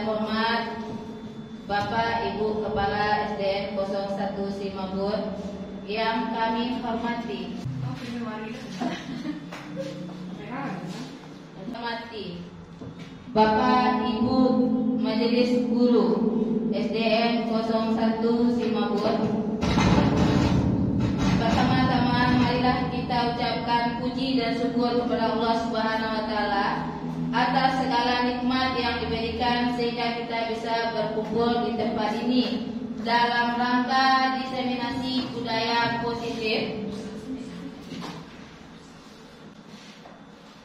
terhormat Bapak Ibu Kepala SDN 01 Simabur yang kami hormati. Bapak Ibu Majelis Guru SDN 01 Simabur. Pertama-tama marilah kita ucapkan puji dan syukur kepada Allah Subhanahu wa taala atas segala nikmat yang diberikan sehingga kita bisa berkumpul di tempat ini dalam rangka diseminasi budaya positif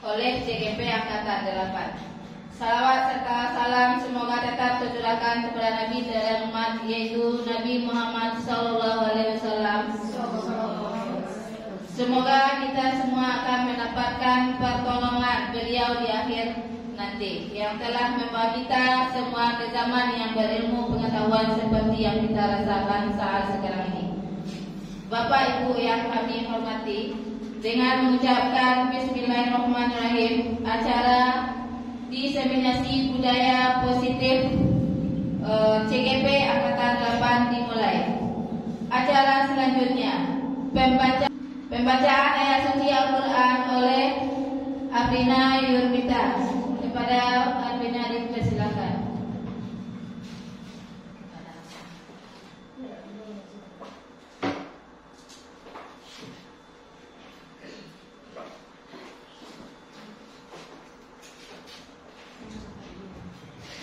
oleh CGP Angkatan 8. Salawat serta salam semoga tetap tercurahkan kepada Nabi dan umat, yaitu Nabi Muhammad SAW. Semoga kita semua akan mendapatkan pertolongan beliau di akhir nanti, yang telah membawa kita semua ke zaman yang berilmu pengetahuan seperti yang kita rasakan saat sekarang ini. Bapak Ibu yang kami hormati, dengan mengucapkan Bismillahirrahmanirrahim, acara diseminasi budaya positif CGP Angkatan 8 dimulai. Acara selanjutnya pembacaan ayat suci Al-Quran oleh Afrina Yurmita. Kepada Afrina dipersilakan.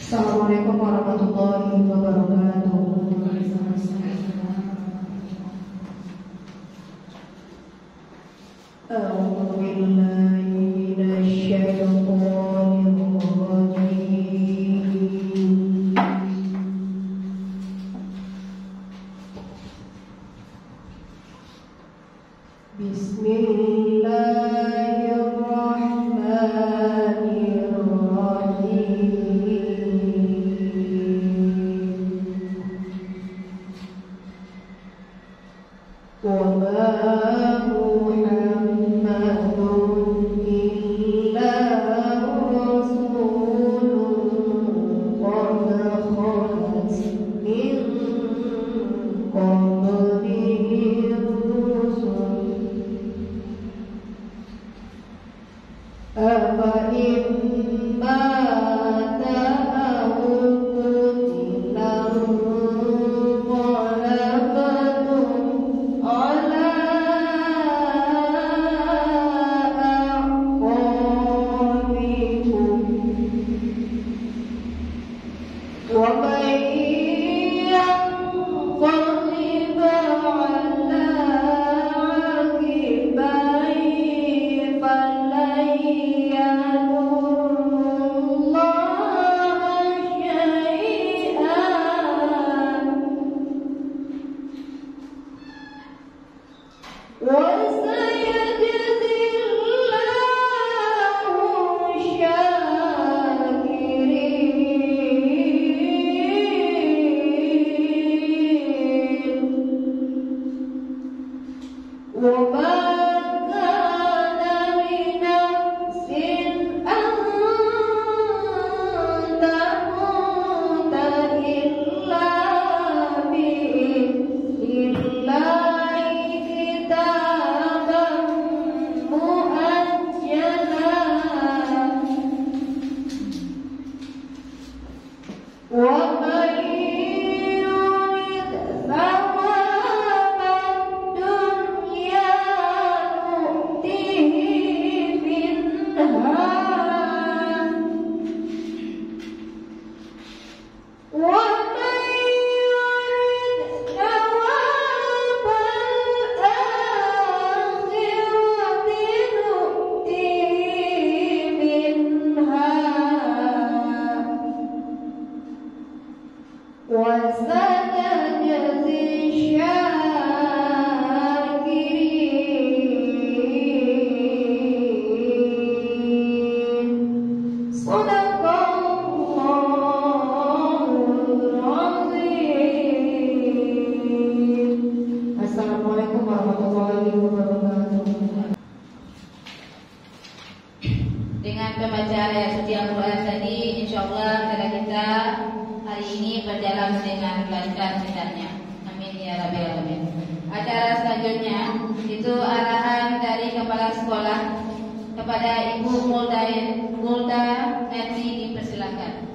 Assalamualaikum warahmatullahi wabarakatuh. A'udzu billahi minasyaitonir rajim. Dengan pembacaan ayat suci Al-Quran tadi, insya Allah kepada kita berjalan dengan lancar tidaknya. Amin ya rabbal alamin. Acara selanjutnya itu arahan dari kepala sekolah kepada Ibu Mulda Netri, dipersilakan.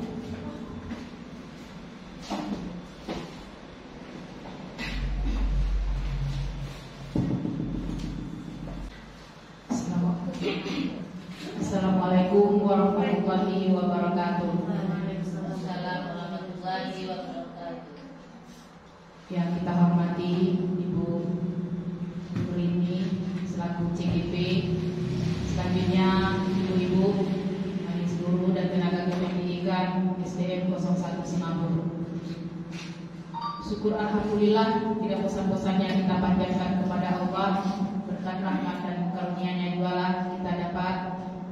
Assalamualaikum warahmatullahi wabarakatuh. Assalamualaikum warahmatullahi wabarakatuh. Yang kita hormati Ibu Rini selaku CGP, selanjutnya ibu-ibu, majelis guru dan tenaga kependidikan SDN 01 Simabur. Syukur alhamdulillah, tidak bosan-bosannya kita panjatkan kepada Allah, berkat rahmat dan karunia-Nya jugalah kita dapat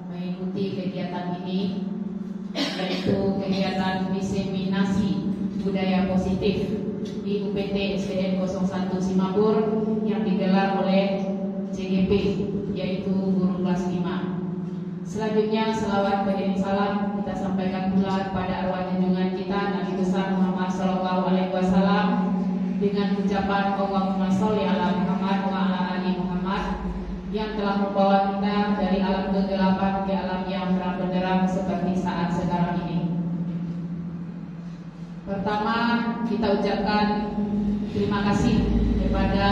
mengikuti kegiatan ini, yaitu kegiatan diseminasi budaya positif di UPT SDN 01 Simabur yang digelar oleh CGP, yaitu guru kelas 5. Selanjutnya selawat dan salam kita sampaikan pula kepada arwah junjungan kita Nabi besar Muhammad SAW dengan ucapan Allahumma sholli ala Muhammad wa ala ali Muhammad, yang telah membawa kita dari alam kegelapan ke alam yang terang benderang seperti saat sekarang ini. Pertama, kita ucapkan terima kasih kepada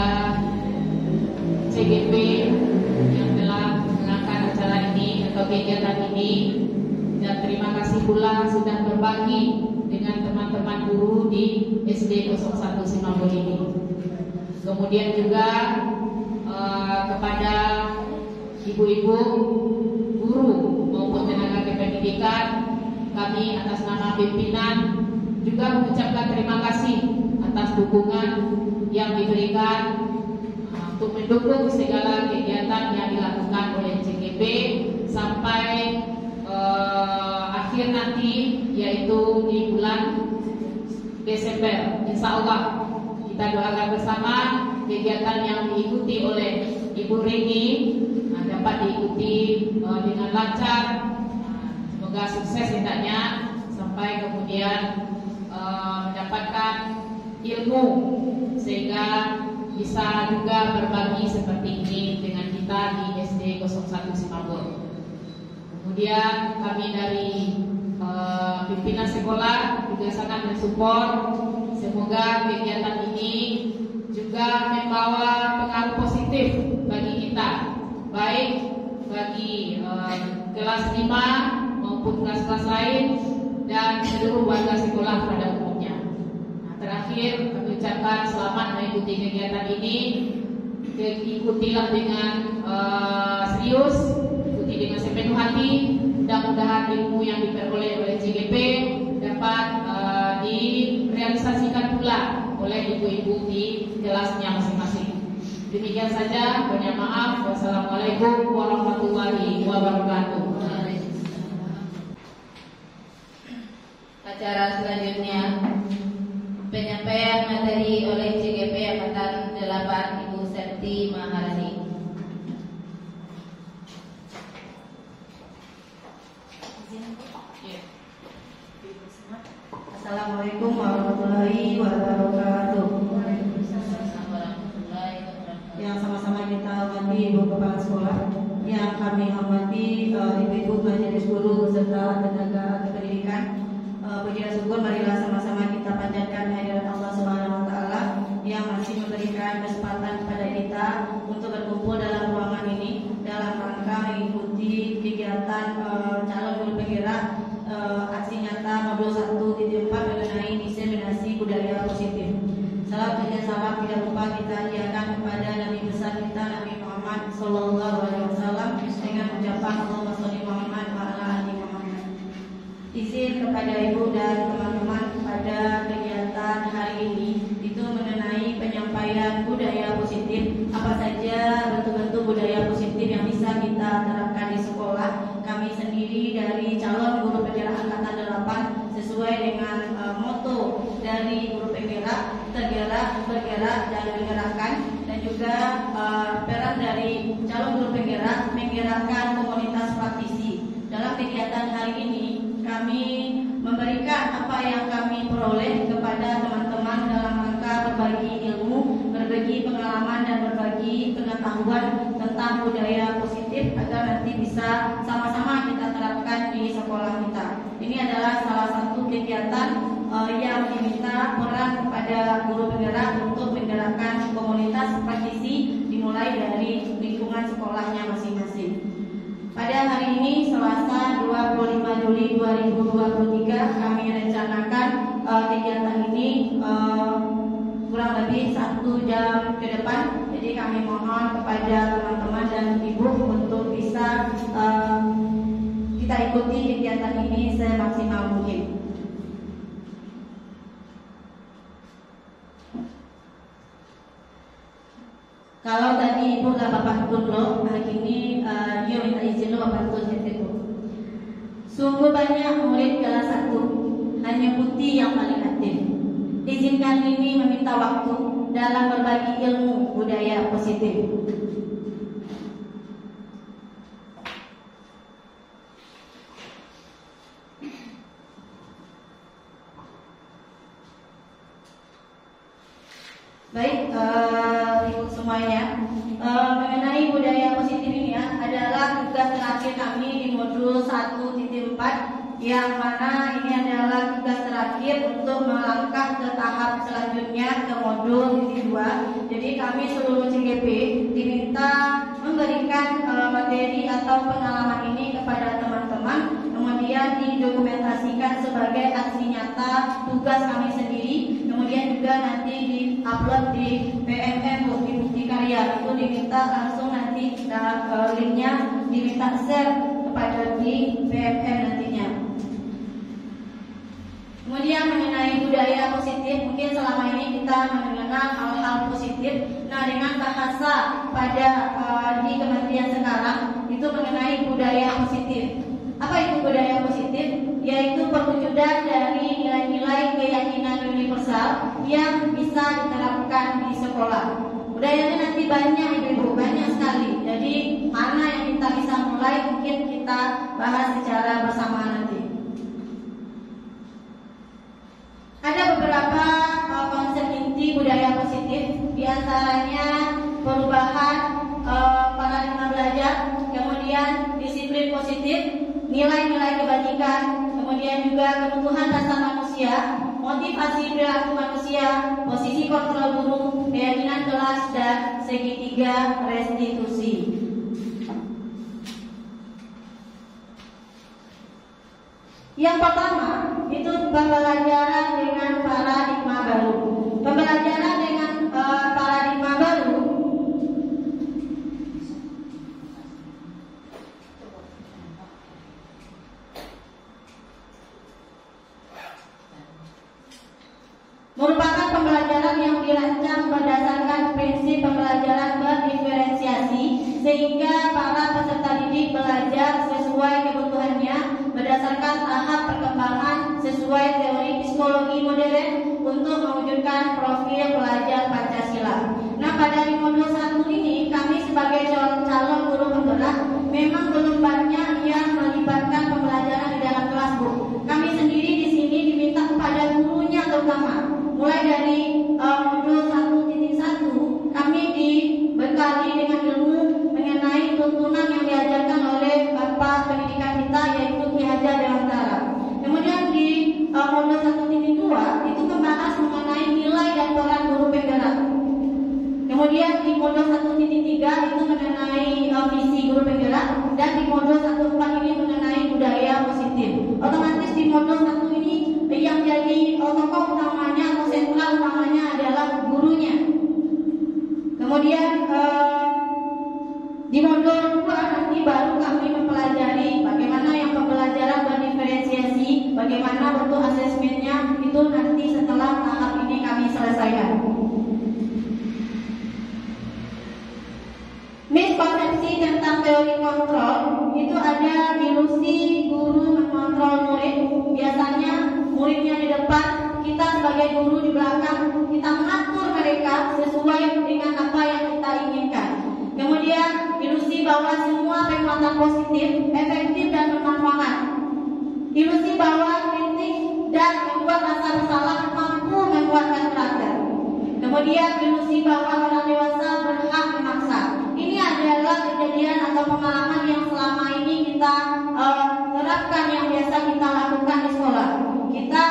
CGP yang telah mengangkat acara ini atau kegiatan ini, dan terima kasih pula sudah berbagi dengan teman-teman guru di SD 01 Simabur ini. Kemudian juga kepada ibu-ibu guru maupun tenaga kependidikan, kami atas nama pimpinan juga mengucapkan terima kasih atas dukungan yang diberikan untuk mendukung segala kegiatan yang dilakukan oleh CGP sampai akhir nanti, yaitu di bulan Desember. Insya Allah kita doakan bersama kegiatan yang diikuti oleh Ibu Rini dapat diikuti dengan lancar. Semoga sukses hendaknya sampai kemudian mendapatkan ilmu sehingga bisa juga berbagi seperti ini dengan kita di SD 01 Simabur. Kemudian kami dari pimpinan sekolah juga sangat mensupport. Semoga kegiatan ini juga membawa pengaruh positif bagi kita, baik bagi kelas 5 maupun kelas-kelas lain dan seluruh warga sekolah pada umumnya. Nah, terakhir kami ucapkan selamat mengikuti kegiatan ini. Ikutilah dengan serius, ikuti dengan sepenuh hati. Mudah-mudahan ilmu yang diperoleh oleh CGP dapat direalisasikan pula oleh ibu-ibu di kelasnya masing-masing. Demikian saja, banyak maaf. Wassalamualaikum warahmatullahi wabarakatuh. Acara selanjutnya penyampaian materi oleh CGP Angkatan 8 Ibu Septi Maharani. Assalamualaikum warahmatullahi wabarakatuh. Yang sama-sama kita hormati Ibu Kepala Sekolah, yang kami hormati Ibu-ibu majelis guru serta tenaga kependidikan. Puji dan syukur marilah sama-sama kita panjatkan kehadirat Allah Subhanahu wa taala yang masih memberikan kesempatan kepada kita untuk berkumpul dalam ruangan ini dalam rangka mengikuti kegiatan calon guru penggerak aksi nyata 51.4 mengenai diseminasi budaya positif. Salam dan salam tidak lupa kita hadiahkan kepada Nabi besar kita Nabi Muhammad SAW dengan ucapan Allahumma sholli Muhammad wa ala ali Muhammad. Izin kepada ibu dan teman-teman pada kegiatan hari ini itu mengenai penyampaian budaya positif. Apa saja bentuk-bentuk budaya positif yang bisa kita terapkan di sekolah. Kami sendiri dari calon guru penggerak angkatan 8 sesuai dengan moto dari guru penggerak, tergerak, bergerak dan menggerakkan, dan juga peran dari calon guru penggerak menggerakkan komunitas praktisi. Dalam kegiatan hari ini kami memberikan apa yang kami peroleh kepada pengalaman dan berbagi pengetahuan tentang budaya positif agar nanti bisa sama-sama kita terapkan di sekolah kita. Ini adalah salah satu kegiatan yang diminta peran kepada guru penggerak untuk menggerakkan komunitas praktisi dimulai dari lingkungan sekolahnya masing-masing. Pada hari ini Selasa 25 Juli 2023 kami rencanakan kegiatan ini kurang lebih 1 jam ke depan. Jadi kami mohon kepada teman-teman dan ibu untuk bisa kita ikuti kegiatan ini semaksimal mungkin. Kalau tadi ibu udah Bapak Tuntun, hari ini dia minta izin lo Bapak Tuntun. Sungguh banyak murid kelas 1, hanya Putih yang paling aktif. Izinkan ini meminta waktu dalam berbagi ilmu budaya positif. Baik, ibu semuanya, mengenai budaya positif ini ya, adalah tugas terakhir kami di modul 1.4, yang mana ini adalah tugas terakhir untuk melangkah ke tahap selanjutnya ke modul 2. Jadi kami seluruh CGP diminta memberikan materi atau pengalaman ini kepada teman-teman, kemudian didokumentasikan sebagai aksi nyata tugas kami sendiri, kemudian juga nanti di-upload di PMM bukti-bukti karya. Itu diminta langsung nanti kita linknya diminta share kepada di PMM nantinya. Kemudian mengenai budaya positif, mungkin selama ini kita mengenal hal-hal positif. Nah, dengan bahasa pada di kementerian sekarang itu mengenai budaya positif. Apa itu budaya positif? Yaitu perwujudan dari nilai-nilai keyakinan universal yang bisa diterapkan di sekolah. Budayanya nanti banyak ibu, banyak sekali. Jadi mana yang kita bisa mulai mungkin kita bahas secara bersama nanti. Ada beberapa konsep inti budaya positif, diantaranya perubahan paradigma belajar, kemudian disiplin positif, nilai-nilai kebajikan, kemudian juga kebutuhan dasar manusia, motivasi perilaku manusia, posisi kontrol guru, keyakinan kelas, dan segitiga restitusi. Yang pertama itu pembelajaran dengan paradigma baru. Pembelajaran dengan paradigma baru merupakan pembelajaran yang dirancang berdasarkan prinsip pembelajaran berdiferensiasi, sehingga para peserta didik belajar sesuai kebutuhannya berdasarkan tahap perkembangan sesuai teori psikologi modern untuk mewujudkan profil pelajar Pancasila. Nah, pada di modul 1 ini kami sebagai calon guru penggerak memang belum banyak yang melibatkan pembelajaran di dalam kelas, Bu. Kami sendiri di sini diminta kepada gurunya terutama. Mulai dari modul 1.1 kami dibekali dengan ilmu mengenai tuntunan yang diajarkan oleh Bapak Pendidikan kita, yaitu Ki Hajar Dewantara. Kemudian di modul 1.2 itu membahas mengenai nilai dan peran guru penggerak. Kemudian di modul 1.3 itu mengenai visi guru penggerak, dan di modul 1.4 ini mengenai budaya positif. Otomatis di modul 1 ini yang jadi tokoh utamanya atau sentral utamanya adalah gurunya. Kemudian di modul 2 nanti baru kami mempelajari bagaimana yang pembelajaran berdiferensiasi, bagaimana bentuk asesmennya, itu nanti setelah tahap ini kami selesaikan. Miskonsepsi tentang teori kontrol itu ada ilusi guru mengontrol murid. Biasanya muridnya di depan, kita sebagai guru di belakang, kita mengatur mereka sesuai dengan apa yang kita inginkan. Kemudian ilusi bahwa semua kekuatan positif, efektif dan bermanfaat. Ilusi bahwa kritik dan membuat rasa bersalah mampu menguatkan karakter. Kemudian ilusi bahwa orang dewasa pengalaman yang selama ini kita terapkan, yang biasa kita lakukan di sekolah. Kita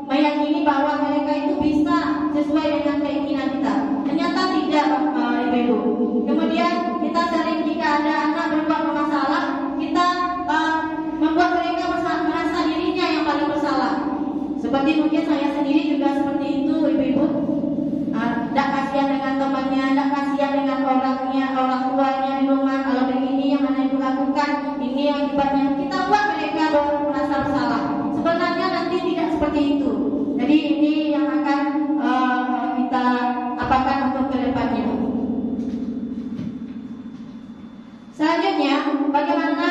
meyakini bahwa mereka itu bisa sesuai dengan keinginan kita. Ternyata tidak, Ibu-ibu. Kemudian kita sering jika ada anak berbuat bermasalah, kita membuat mereka merasa dirinya yang paling bersalah. Seperti mungkin saya sendiri juga seperti itu, Ibu-ibu. Tidak kasihan dengan temannya, tidak kasihan dengan orangnya, orang tuanya di rumah. Kalau begini yang mana itu lakukan, ini yang akibatnya kita buat mereka merasa bersalah. Sebenarnya nanti tidak seperti itu. Jadi ini yang akan kita apakan untuk kedepannya. Selanjutnya, bagaimana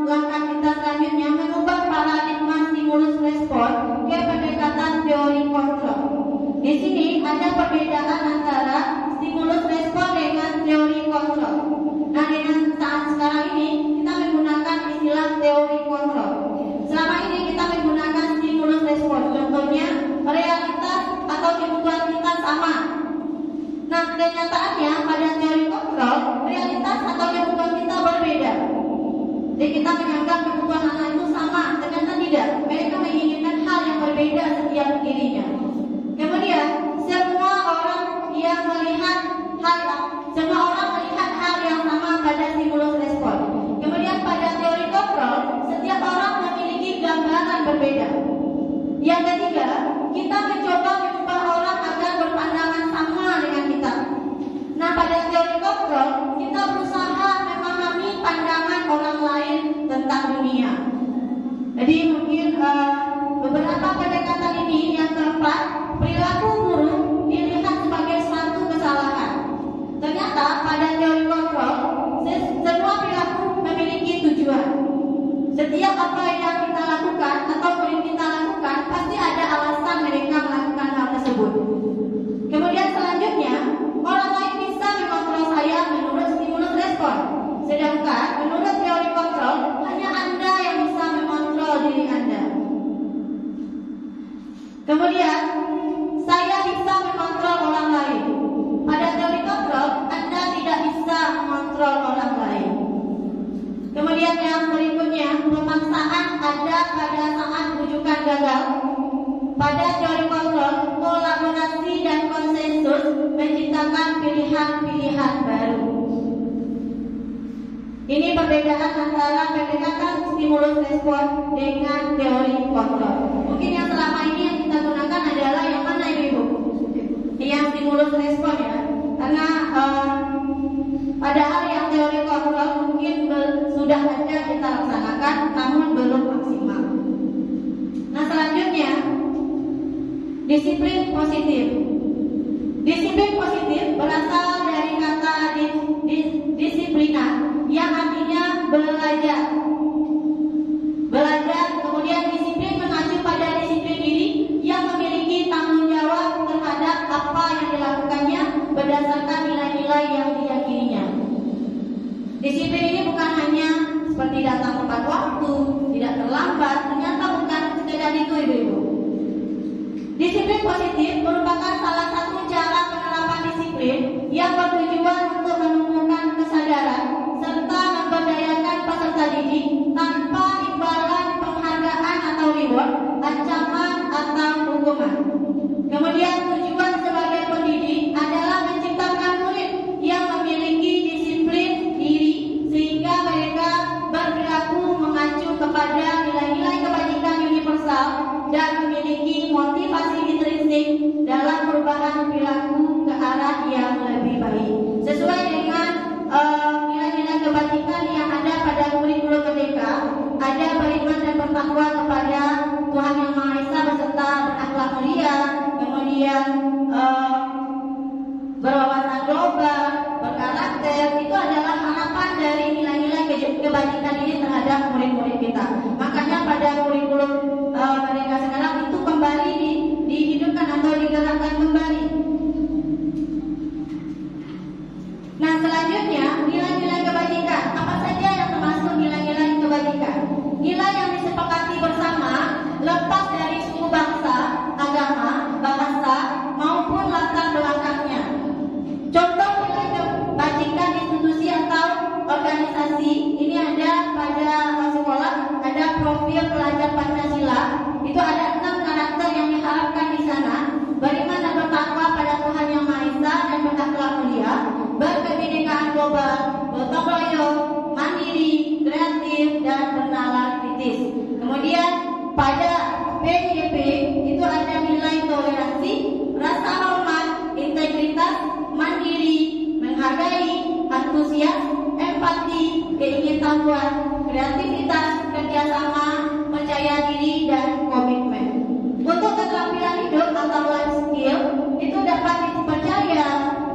langkah kita selanjutnya mengubah paradigma stimulus respon ke pendekatan teori kontrol. Di sini ada perbedaan antara stimulus respon dengan teori kontrol. Nah, dengan saat sekarang ini kita menggunakan istilah teori kontrol. Selama ini kita menggunakan stimulus respon. Contohnya, realitas atau kebutuhan kita sama. Nah, kenyataannya pada teori kontrol, realitas atau kebutuhan kita berbeda. Jadi kita menganggap kebutuhan anak itu sama, ternyata tidak. Mereka menginginkan hal yang berbeda setiap dirinya. Kemudian, semua orang melihat hal yang sama pada stimulus respon. Kemudian pada teori kontrol, setiap orang memiliki gambaran berbeda. Yang ketiga, kita mencoba mengubah orang agar berpandangan sama dengan kita. Nah, pada teori kontrol, kita berusaha memahami pandangan orang lain tentang dunia. Jadi mungkin beberapa pendekatan ini, yang keempat, perilaku buruk dilihat sebagai suatu kesalahan. Ternyata pada teori kontrol, semua perilaku memiliki tujuan. Setiap apa yang kita lakukan atau yang kita lakukan, pasti ada alasan mereka melakukan hal tersebut. Kemudian selanjutnya, orang lain bisa mengontrol saya menurut stimulus respon. Sedangkan menurut teori kontrol, hanya Anda yang bisa mengontrol diri Anda. Kemudian, saya bisa mengontrol orang lain. Pada teori kontrol, Anda tidak bisa mengontrol orang lain. Kemudian yang berikutnya, pemaksaan ada pada saat rujukan gagal. Pada teori kontrol, kolaborasi dan konsensus menciptakan pilihan-pilihan baru. Ini perbedaan antara pendekatan stimulus respon dengan teori kontrol. Mungkin yang selama ini yang kita gunakan adalah yang mana, Ibu? Yang stimulus respon, ya. Karena padahal yang teori kontrol mungkin sudah ada kita laksanakan, namun belum maksimal. Nah, selanjutnya, disiplin positif. Disiplin positif berasal dari kata disiplina, yang artinya belajar. Kemudian disiplin mengacu pada disiplin diri yang memiliki tanggung jawab terhadap apa yang dilakukannya berdasarkan nilai-nilai yang diyakininya. Disiplin ini bukan hanya seperti datang tepat waktu, tidak terlambat. Ternyata bukan sekedar itu, Ibu-ibu. Disiplin positif merupakan salah satu cara penerapan disiplin yang bertujuan untuk menumbuhkan kesadaran serta memberdayakan peserta didik tanpa imbalan penghargaan atau reward, ancaman atau hukuman. Kemudian tujuan sebagai pendidik adalah menciptakan murid yang memiliki disiplin diri sehingga mereka berperilaku mengacu kepada nilai-nilai kebajikan universal dan memiliki motivasi intrinsik dalam perubahan perilaku ke arah yang lebih baik sesuai dengan nilai-nilai kebajikan yang ada pada kurikulum merdeka. Ada beriman dan bertakwa kepada Tuhan Yang Maha Esa beserta berakhlak mulia, kemudian berwawasan global, berkarakter. Itu adalah harapan dari nilai-nilai kebajikan ini terhadap murid-murid kita. Makanya pada kurikulum merdeka sekarang itu kembali dihidupkan atau digerakkan kembali. Nah, selanjutnya nilai-nilai kebajikan. Apa saja yang termasuk nilai-nilai kebajikan? Nilai yang disepakati bersama lepas dari suku bangsa, agama, bahasa maupun latar belakangnya. Contoh nilai kebajikan institusi atau pada PYP itu ada nilai toleransi, rasa hormat, integritas, mandiri, menghargai, antusias, empati, keingintahuan, kreativitas, kerjasama, percaya diri, dan komitmen. Untuk keterampilan hidup atau life skill itu dapat dipercaya,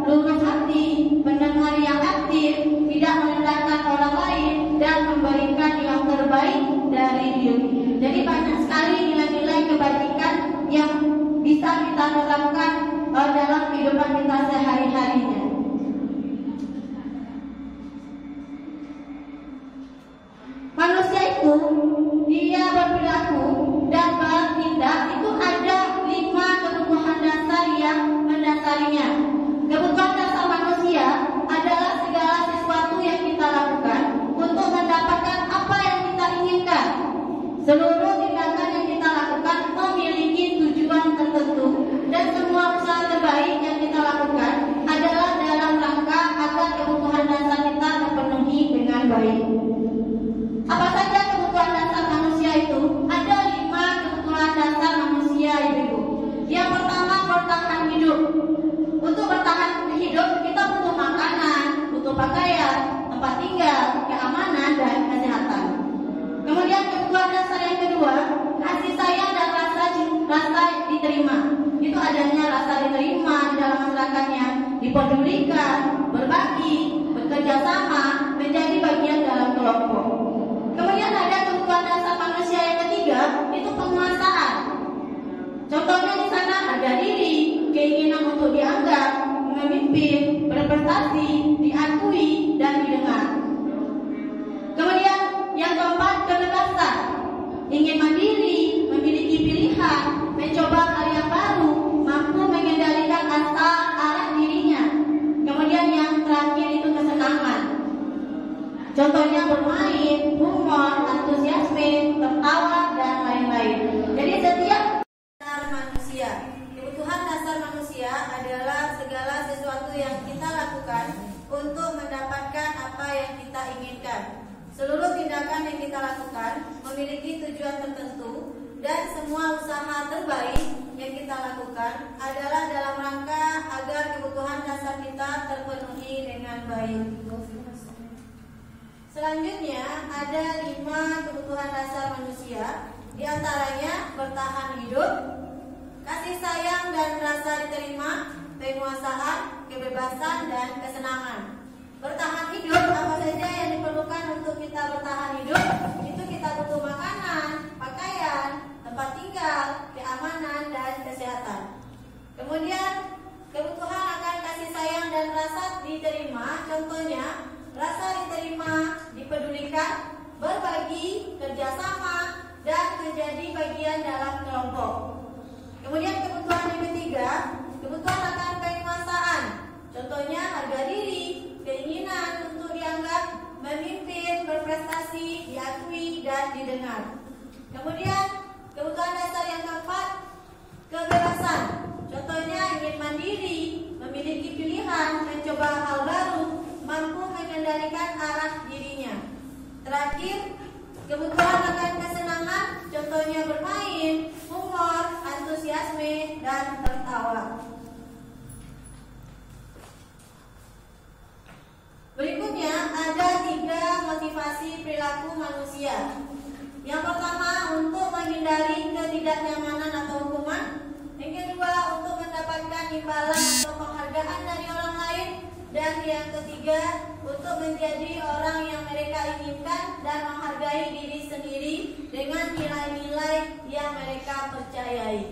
lurus hati, mendengar yang aktif, tidak merendahkan orang lain, dan memberikan yang terbaik dari diri. Jadi banyak sekali nilai-nilai kebajikan yang bisa kita terapkan dalam kehidupan kita sehari-harinya. Manusia itu dia berperilaku dan bertindak itu ada 5 kebutuhan dasar yang mendasarinya. Kebutuhan dasar manusia adalah segala sesuatu yang kita lakukan untuk mendapatkan apa yang kita inginkan. Seluruh tindakan yang kita lakukan memiliki tujuan tertentu, dan semua usaha terbaik yang kita lakukan adalah dalam rangka agar kebutuhan dasar kita terpenuhi dengan baik. Apa saja kebutuhan dasar manusia itu? Ada 5 kebutuhan dasar manusia, Ibu. Yang pertama, bertahan hidup. Untuk bertahan hidup kita butuh makanan, butuh pakaian, tempat tinggal, keamanan, dan kesehatan. Kemudian kebutuhan dasar yang kedua, kasih sayang dan rasa diterima. Itu adanya rasa diterima di dalam masyarakatnya, dipedulikan, berbagi, bekerja sama, menjadi bagian dalam kelompok. Kemudian ada kebutuhan dasar manusia yang ketiga, itu penguasaan. Contohnya di sana harga diri, keinginan untuk dianggap, memimpin, berprestasi, diakui, dan didengar. Kemudian yang keempat, kebebasan. Ingin mandiri, memiliki pilihan, mencoba hal yang baru, mampu mengendalikan arah dirinya. Kemudian yang terakhir itu kesenangan. Contohnya bermain, humor, antusiasme, tertawa, dan lain-lain. Jadi setiap dasar manusia, kebutuhan dasar manusia adalah segala sesuatu yang kita lakukan untuk mendapatkan apa yang kita inginkan. Seluruh tindakan yang kita lakukan memiliki tujuan tertentu, dan semua usaha terbaik yang kita lakukan adalah dalam rangka agar kebutuhan dasar kita terpenuhi dengan baik. Selanjutnya ada 5 kebutuhan dasar manusia, di antaranya bertahan hidup, kasih sayang dan rasa diterima, penguasaan, kebebasan, dan kesenangan. Bertahan hidup, apa saja yang diperlukan untuk kita bertahan hidup? Itu kita butuh makanan, pakaian, tempat tinggal, keamanan, dan kesehatan. Kemudian kebutuhan akan kasih sayang dan rasa diterima, contohnya rasa diterima, dipedulikan, berbagi, kerjasama, dan menjadi bagian dalam kelompok. Kemudian kebutuhan yang ketiga, kebutuhan akan penguasaan. Contohnya harga diri, keinginan untuk dianggap, memimpin, berprestasi, diakui, dan didengar. Kemudian kebutuhan dasar yang keempat, kebebasan. Contohnya ingin mandiri, memiliki pilihan, mencoba hal baru, mampu mengendalikan arah dirinya. Terakhir, kebutuhan akan kesenangan, contohnya bermain, humor, antusiasme, dan tertawa. Berikutnya ada 3 motivasi perilaku manusia. Yang pertama, untuk menghindari ketidaknyamanan atau hukuman. Yang kedua, untuk mendapatkan imbalan atau penghargaan dari orang lain. Dan yang ketiga, untuk menjadi orang yang mereka inginkan dan menghargai diri sendiri dengan nilai-nilai yang mereka percayai.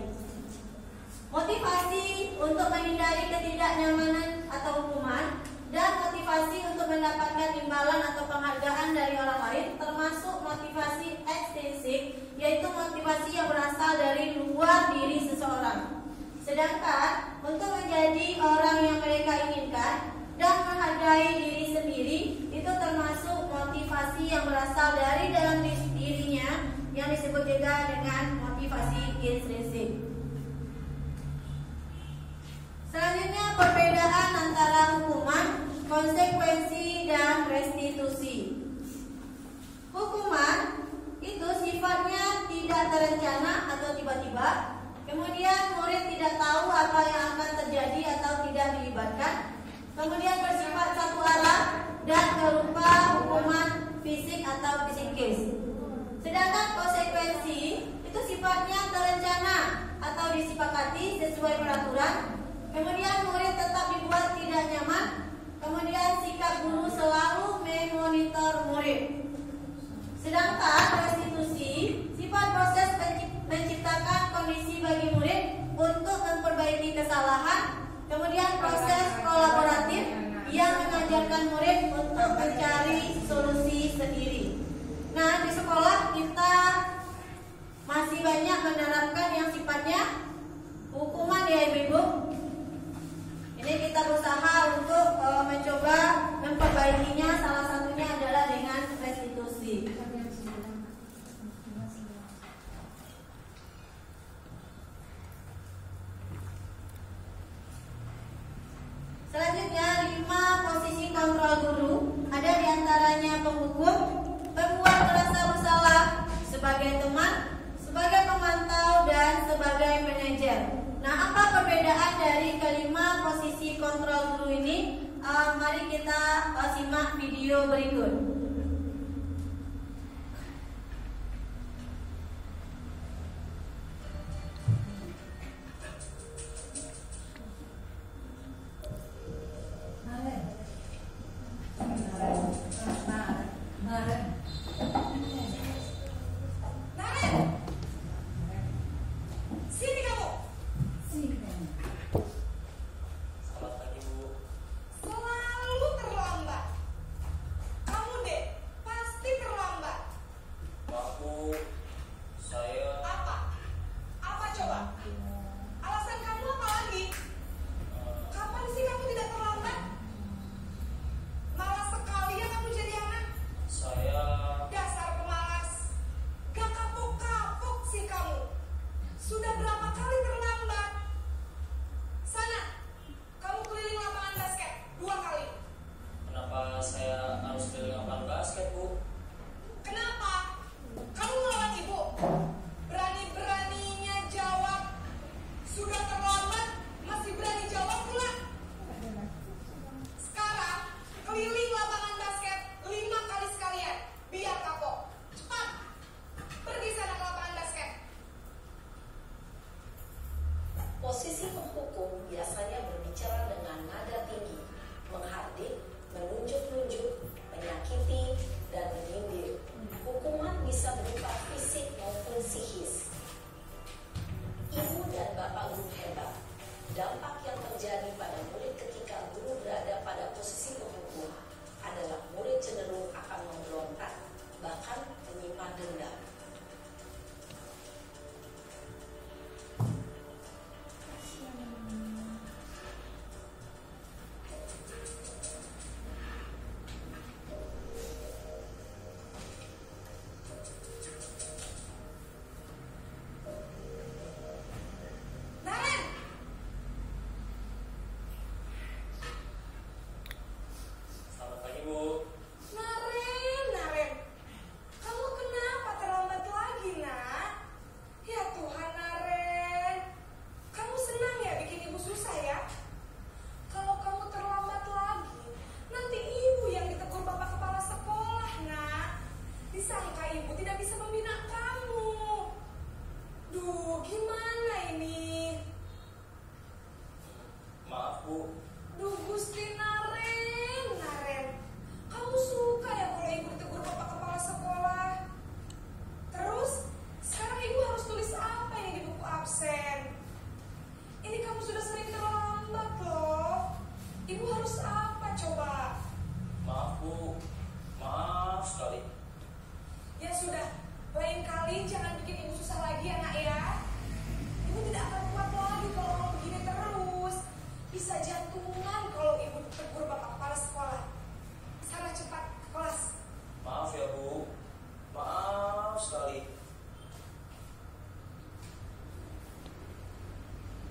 Motivasi untuk menghindari ketidaknyamanan atau hukuman dan motivasi untuk mendapatkan imbalan atau penghargaan dari orang lain termasuk motivasi ekstrinsik, yaitu motivasi yang berasal dari luar diri seseorang. Sedangkan untuk menjadi orang yang mereka inginkan dan menghargai diri sendiri itu termasuk motivasi yang berasal dari dalam dirinya, yang disebut juga dengan motivasi intrinsik. Selanjutnya, perbedaan antara hukuman, konsekuensi, dan restitusi. Hukuman itu sifatnya tidak terencana atau tiba-tiba. Kemudian murid tidak tahu apa yang akan terjadi atau tidak dilibatkan. Kemudian bersifat satu arah dan berupa hukuman fisik atau psikis. Sedangkan konsekuensi itu sifatnya terencana atau disepakati sesuai peraturan. Kemudian murid tetap dibuat tidak nyaman. Kemudian sikap guru selalu memonitor murid. Sedangkan restitusi sifat proses menciptakan kondisi bagi murid untuk memperbaiki kesalahan. Kemudian proses kolaboratif yang mengajarkan murid untuk mencari solusi sendiri. Nah, di sekolah kita masih banyak menerapkan yang sifatnya hukuman ya Ibu. Ini kita berusaha untuk mencoba memperbaikinya. Salah satunya adalah dengan restitusi. Selanjutnya 5 posisi kontrol guru. Ada diantaranya penghukum, pembuat merasa bersalah, sebagai teman, sebagai pemantau, dan sebagai manajer. Nah, apa perbedaan dari kelima posisi kontrol guru ini? Mari kita simak video berikut.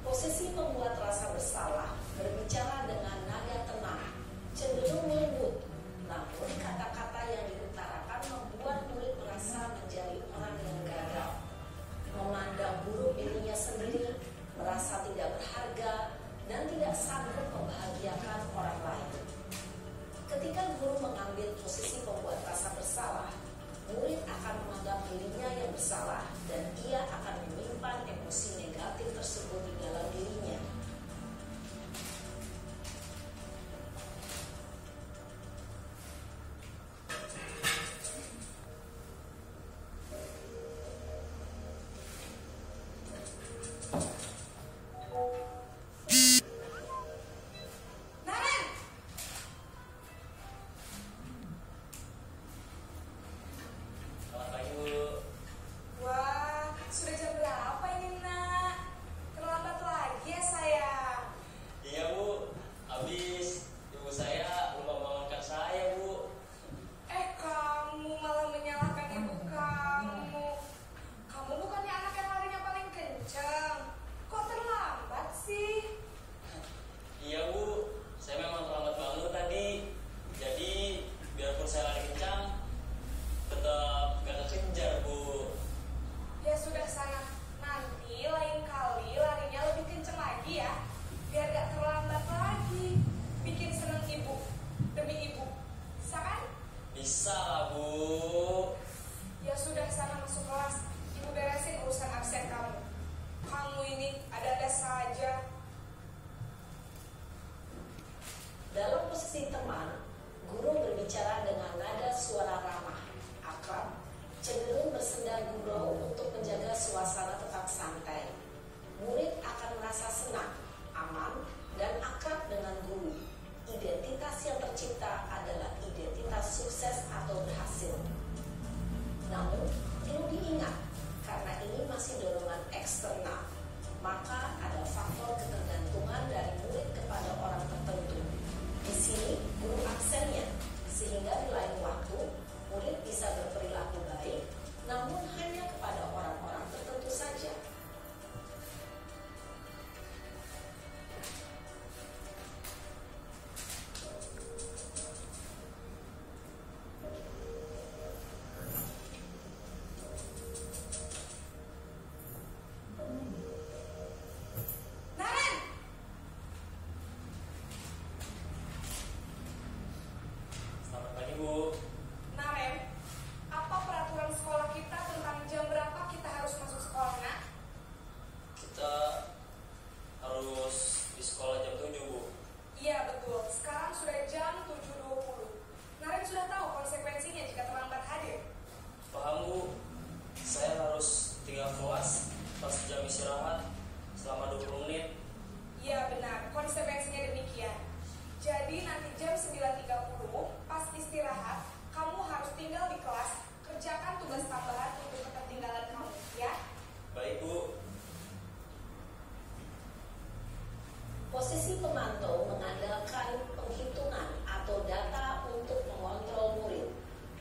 Posisi membuat rasa bersalah, berbicara dengan nada tenang, cenderung lembut, namun kata-kata yang diutarakan membuat murid merasa menjadi sih? Ada-ada saja. Dalam posisi teman, guru berbicara dengan nada suara ramah, akrab, cenderung bersenda gurau untuk menjaga suasana tetap santai. Murid akan merasa senang, aman, dan akrab dengan guru. Identitas yang tercipta adalah identitas sukses atau berhasil. Namun, perlu diingat, karena ini masih dorongan eksternal, maka ada faktor ketergantungan dari murid kepada orang tertentu. Di sini, guru aksennya, sehingga di lain waktu, murid bisa berperilaku baik, namun hanya kepada orang-orang tertentu saja. Posisi pemantau mengandalkan penghitungan atau data untuk mengontrol murid.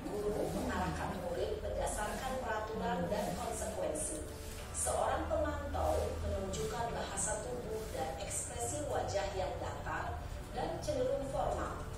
Guru mengarahkan murid berdasarkan peraturan dan konsekuensi. Seorang pemantau menunjukkan bahasa tubuh dan ekspresi wajah yang datar dan cenderung formal.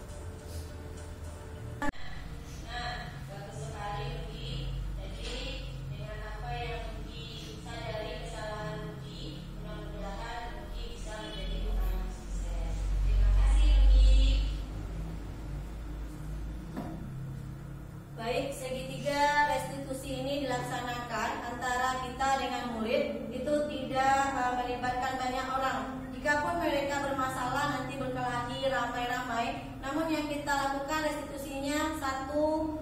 Baik, segitiga restitusi ini dilaksanakan antara kita dengan murid itu tidak melibatkan banyak orang. Jikapun mereka bermasalah nanti berkelahi ramai-ramai, namun yang kita lakukan restitusinya satu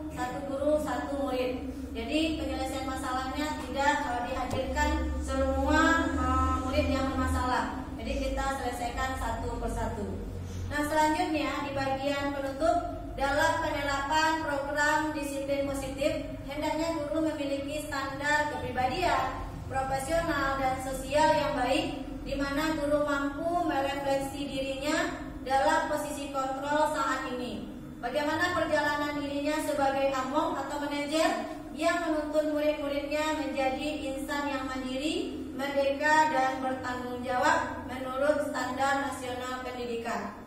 guru satu murid. Jadi penyelesaian masalahnya tidak dihadirkan semua murid yang bermasalah. Jadi kita selesaikan satu persatu. Nah, selanjutnya di bagian penutup, dalam penerapan program disiplin positif, hendaknya guru memiliki standar kepribadian, profesional dan sosial yang baik, di mana guru mampu merefleksi dirinya dalam posisi kontrol saat ini. Bagaimana perjalanan dirinya sebagai among atau manajer yang menuntun murid-muridnya menjadi insan yang mandiri, merdeka dan bertanggung jawab menurut standar nasional pendidikan.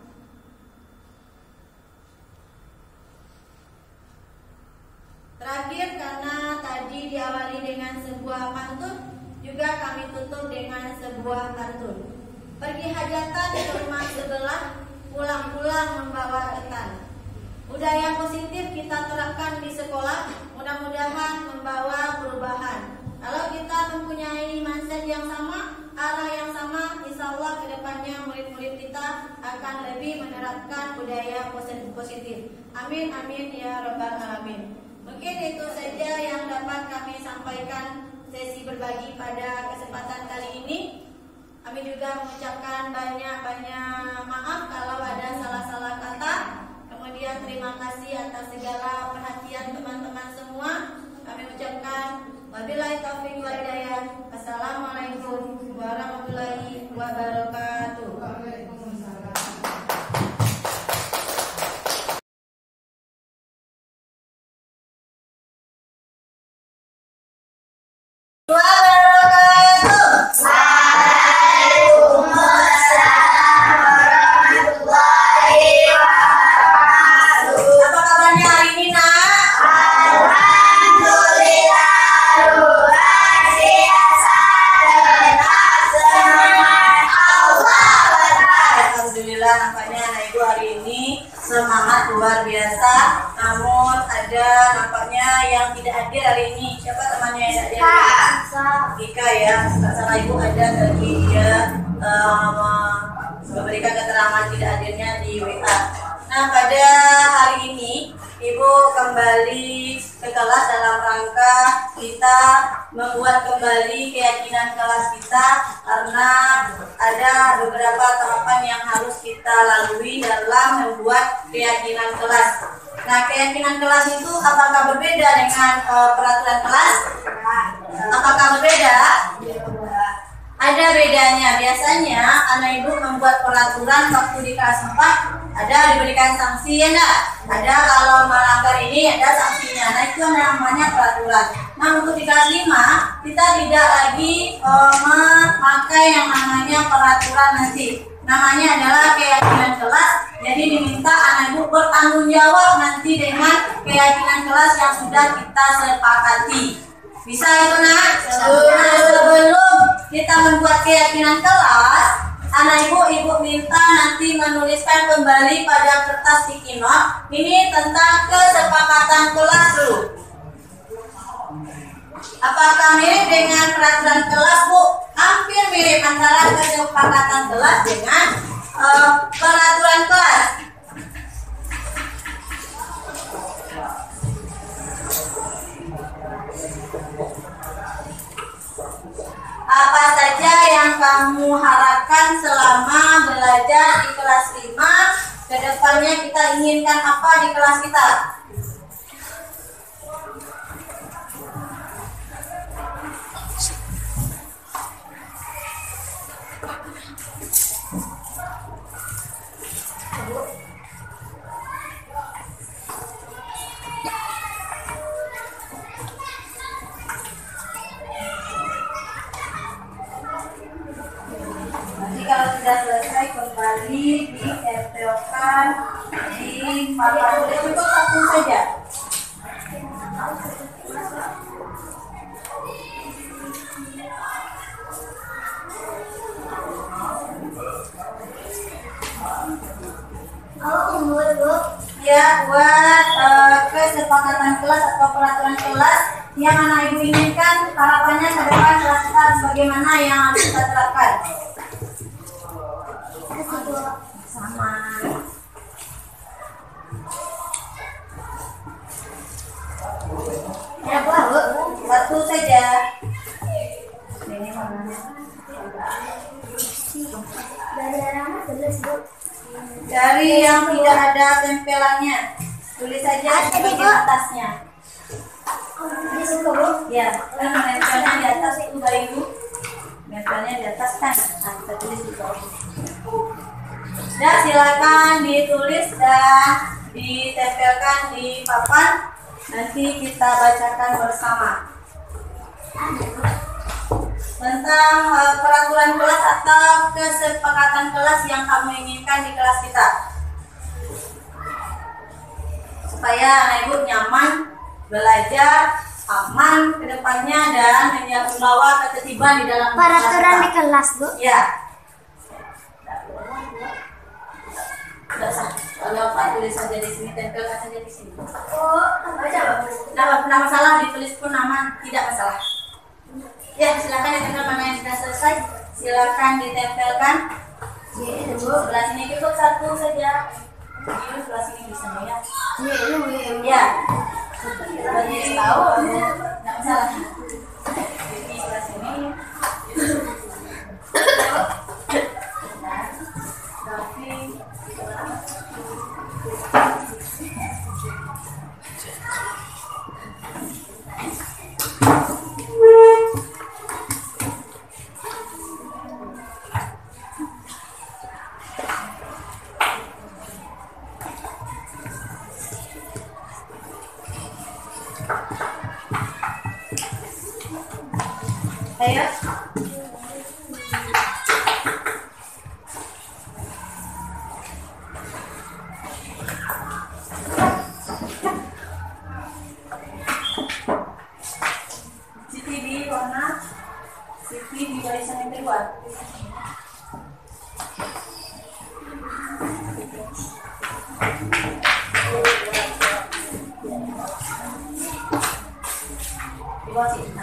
Terakhir, karena tadi diawali dengan sebuah pantun, juga kami tutup dengan sebuah pantun. Pergi hajatan ke rumah sebelah, pulang-pulang membawa ketan. Budaya positif kita terapkan di sekolah, mudah-mudahan membawa perubahan. Kalau kita mempunyai mindset yang sama, arah yang sama, insya Allah kedepannya murid-murid kita akan lebih menerapkan budaya positif. Amin, amin ya rabbal alamin. Mungkin itu saja yang dapat kami sampaikan sesi berbagi pada kesempatan kali ini. Kami juga mengucapkan banyak-banyak maaf kalau ada salah-salah kata. Kemudian terima kasih atas segala perhatian teman-teman semua. Kami ucapkan wabillahi taufiq wal hidayah. Assalamualaikum warahmatullahi wabarakatuh. Alhamdulillah luar biasa. Bapak Ibu ada tadi dia memberikan keterangan tidak hadirnya di WA. Nah, pada hari ini Ibu kembali ke kelas dalam rangka kita membuat kembali keyakinan kelas kita, karena ada beberapa tahapan yang harus kita lalui dalam membuat keyakinan kelas. Nah, keyakinan kelas itu apakah berbeda dengan peraturan kelas? Apakah berbeda? Ada bedanya. Biasanya anak ibu membuat peraturan waktu di kelas 4 ada diberikan sanksi, ya enggak? Ada kalau melanggar ini ada sanksinya. Nah, itu namanya peraturan. Nah, untuk di kelas 5 kita tidak lagi memakai yang namanya peraturan nanti. Namanya adalah keyakinan kelas. Jadi diminta anak ibu bertanggung jawab nanti dengan keyakinan kelas yang sudah kita sepakati. Bisa itu nak? Nah, sebelum kita membuat keyakinan kelas, anak ibu minta nanti menuliskan kembali pada kertas sticky note ini tentang kesepakatan kelas dulu. Apakah mirip dengan peraturan kelas, Bu? Hampir mirip antara kesepakatan kelas dengan peraturan kelas. Apa saja yang kamu harapkan selama belajar di kelas 5? Kedepannya kita inginkan apa di kelas kita? Kalau sudah selesai kembali ditempelkan di papan tulis, cukup satu saja. Ya, buat kesepakatan kelas atau peraturan kelas yang anak ibu inginkan, harapannya ke depan kelas kita bagaimana yang harus kita terapkan. Sama. Ya, Bu, satu saja. Ini warnanya. Dari yang tidak ada tempelannya, tulis saja di bagian atasnya. Ya, kan nempelnya di atas itu Ibu. Nempelnya di atas kan, nah, kita tulis di bawah. Dan silakan ditulis dan ditempelkan di papan. Nanti kita bacakan bersama tentang peraturan kelas atau kesepakatan kelas yang kamu inginkan di kelas kita, supaya anak ibu nyaman belajar, aman ke depannya, dan membawa ketertiban di dalam peraturan di kelas, Bu. Ya. Kalau Pak tulis saja di sini, tempelkan saja di sini. Oh, nama masalah ditulis pun nama, tidak masalah. Ya, silakan yang tempel mana yang sudah selesai, silakan ditempelkan. Sebelah sini cukup satu saja. Ini sebelah sini bisa ya. Ya. Bagi tahu, tidak masalah. Ini sebelah sini. Ayo. CCTV warna, CCTV di barisan yang kedua. Di bawah sini.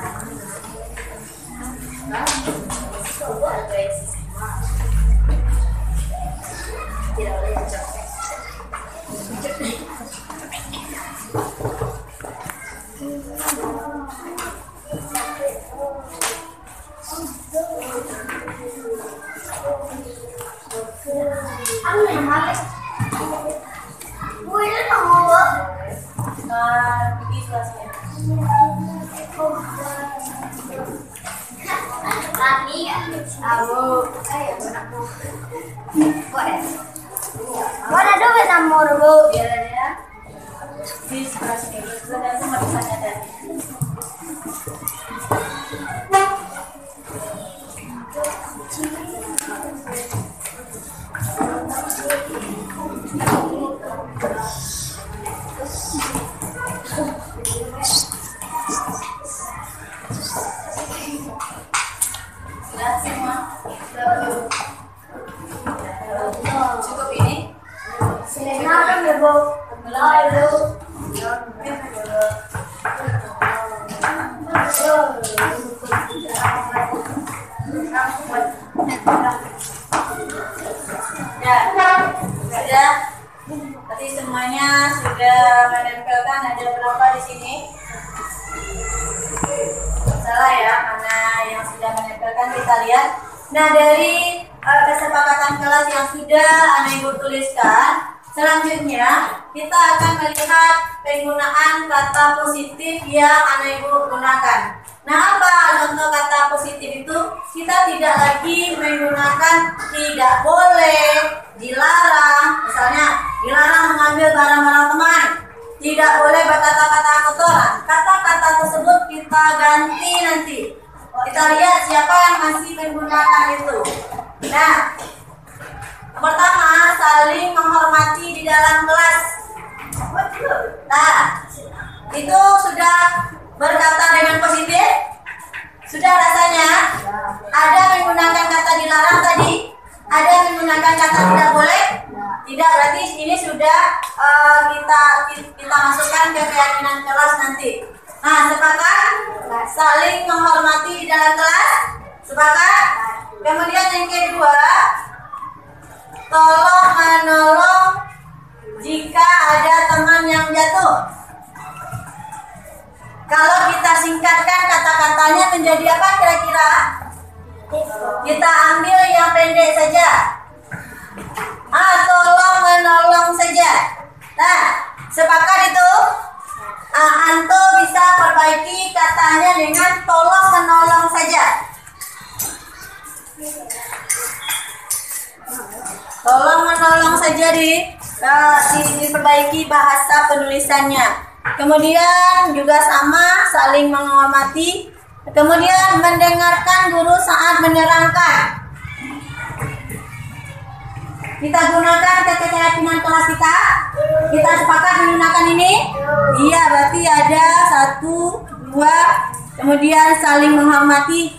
Mana duit nomor bu? Cukup ini. Selena ya bu. Lalu. Sudah. Tadi semuanya sudah menempelkan. Ada berapa di sini? Salah ya, mana yang sudah menempelkan kita lihat. Nah, dari kesepakatan kelas yang sudah Anak Ibu tuliskan, selanjutnya kita akan melihat penggunaan kata positif yang Anak Ibu gunakan. Nah, apa contoh kata positif itu? Kita tidak lagi menggunakan tidak boleh, dilarang. Misalnya, dilarang mengambil barang-barang teman, tidak boleh berkata-kata kotoran. Kata-kata tersebut kita ganti nanti. Kita lihat siapa yang masih menggunakan itu. Nah, pertama, saling menghormati di dalam kelas. Nah, itu sudah berkata dengan positif. Sudah rasanya ada menggunakan kata dilarang tadi, ada menggunakan kata tidak boleh. Tidak, berarti ini sudah kita masukkan ke keyakinan kelas nanti. Nah, sepakat saling menghormati di dalam kelas. Sepakat. Kemudian yang kedua, tolong menolong jika ada teman yang jatuh. Kalau kita singkatkan kata-katanya menjadi apa kira-kira? Kita ambil yang pendek saja. Tolong menolong saja. Nah, sepakat itu? Anto bisa perbaiki katanya dengan tolong menolong saja. Tolong menolong saja diperbaiki bahasa penulisannya. Kemudian juga sama, saling menghormati. Kemudian mendengarkan guru saat menerangkan. Kita gunakan keyakinan kelas kita. Kita sepakat menggunakan ini. Iya, berarti ada 1, 2. Kemudian saling menghormati.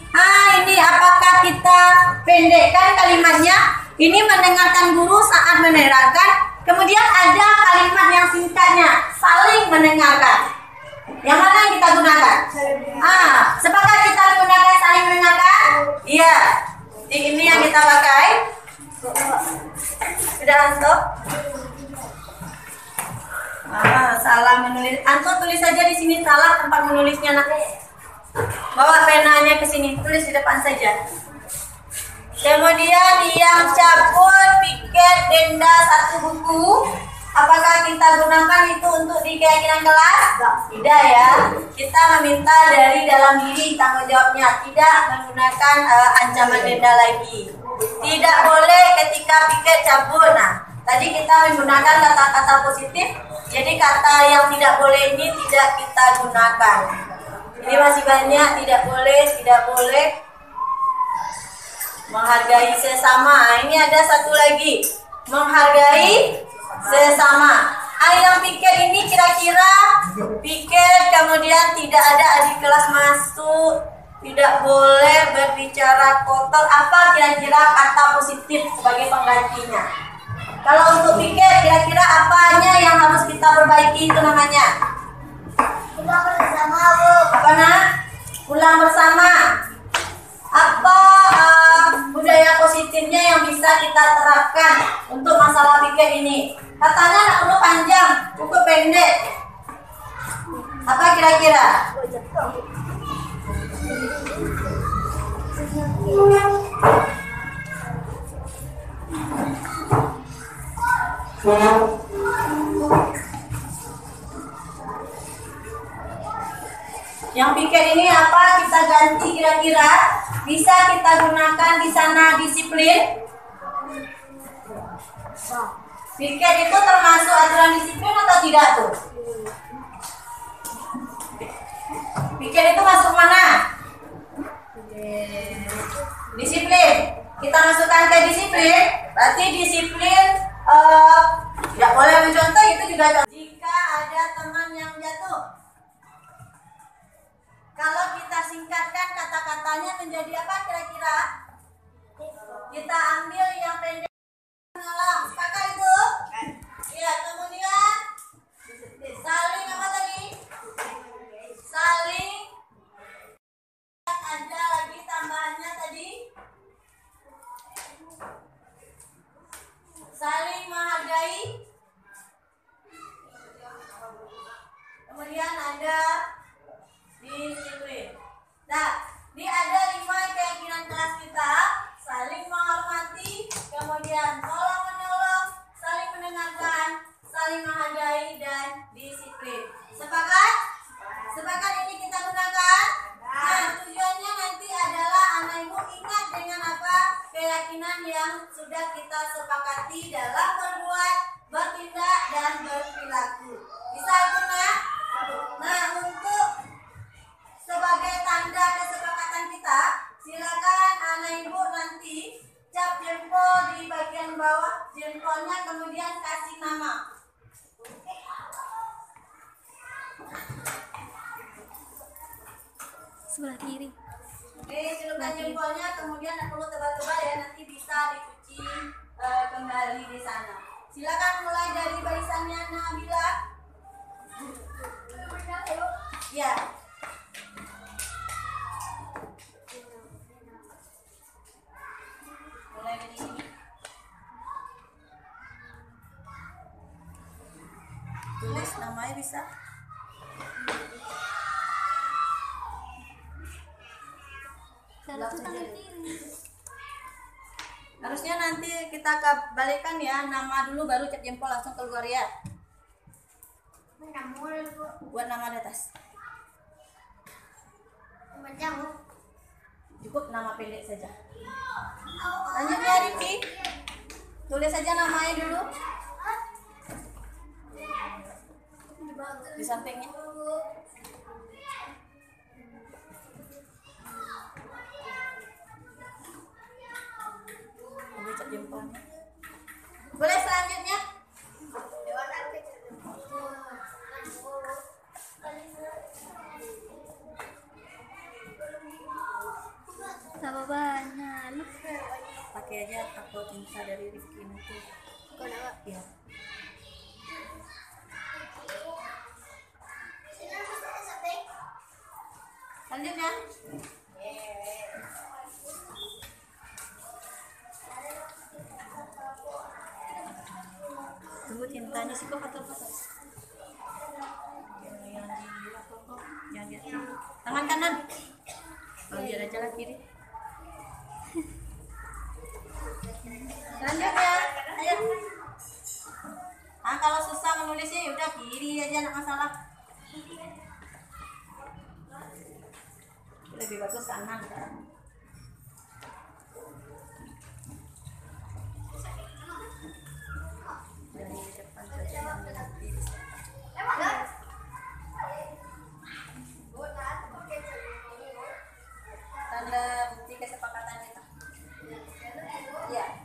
Ini apakah kita pendekkan kalimatnya? Ini mendengarkan guru saat menerangkan. Kemudian ada kalimat yang singkatnya, saling mendengarkan. Yang mana yang kita gunakan? Sepakat kita menggunakan saling mendengarkan? Iya. Ini yang kita pakai. Sudah Anto? Salah menulis. Anto tulis saja di sini salah tempat menulisnya nak. Bawa penanya ke sini, tulis di depan saja. Kemudian yang cabut, piket, denda 1 buku. Apakah kita gunakan itu untuk di keyakinan kelas? Tidak ya. Kita meminta dari dalam diri tanggung jawabnya. Tidak menggunakan ancaman denda lagi. Tidak boleh ketika piket cabut. Nah, tadi kita menggunakan kata-kata positif. Jadi kata yang tidak boleh ini tidak kita gunakan. Ini masih banyak tidak boleh. Menghargai sesama. Ini ada satu lagi. Menghargai sesama. Yang piket ini kira-kira piket kemudian tidak ada adik kelas masuk, tidak boleh berbicara kotor. Apa kira-kira kata positif sebagai penggantinya? Kalau untuk piket kira-kira apanya yang harus kita perbaiki itu namanya? Pulang bersama bu. Apa nak? Pulang bersama. Apa budaya positifnya yang bisa kita terapkan untuk masalah piket ini? Katanya nak perlu panjang, cukup pendek. Apa kira-kira? Yang piket ini apa kita ganti kira-kira? Bisa kita gunakan di sana disiplin? Piket itu termasuk aturan disiplin atau tidak tuh? Piket itu masuk mana? Disiplin. Kita masukkan ke disiplin. Berarti disiplin ya boleh mencontoh itu juga contoh. Jika ada teman yang jatuh, kalau kita singkatkan kata-katanya menjadi apa kira-kira? Kita ambil yang pendek. Menolong, sepakat itu? Ya, kemudian saling apa tadi? Saling. Ada lagi tambahannya tadi. Saling menghargai. Kemudian ada disiplin. Nah, ini ada 5 keyakinan kelas kita. Saling menghormati, kemudian tolong menolong, saling mendengarkan, saling menghargai, dan disiplin. Sepakat? Sepakat ini kita gunakan? Nah, tujuannya nanti adalah anak ibu ingat dengan apa keyakinan yang sudah kita sepakati dalam berbuat, bertindak, dan berperilaku. Bisa itu, Nak? Nah, untuk sebagai tanda kesepakatan kita, silakan anak ibu nanti cap jempol di bagian bawah jempolnya, kemudian kasih nama. Sebelah kiri. Oke, celupkan jempolnya, kemudian tidak perlu tebal-tebal ya, nanti bisa dicuci kembali di sana. Silakan mulai dari barisannya Nabila. Ya. Mulai dari sini. Tulis namanya bisa. Harusnya nanti kita balikan ya, nama dulu baru cap jempol langsung keluar ya. Buat nama di atas. Cukup nama pendek saja. Lanjut ya Rifki. Tulis saja namanya dulu. Di sampingnya. Jempolnya. Boleh selanjutnya? Sama banyak. Pakai aja tato tinta dari Rifki itu. Ya. Lanjutnya. Tunggu tintanya sih kok kotor-kotor. Jangan lihat. Tangan kanan. Biar aja lah kiri. Lanjut ya. Ayo. Nah, kalau susah menulisnya ya udah kiri aja, enggak masalah. Lebih bagus kanan kan. Dari depan saja yang berarti. Tanda bukti kesepakatan kita. Ya.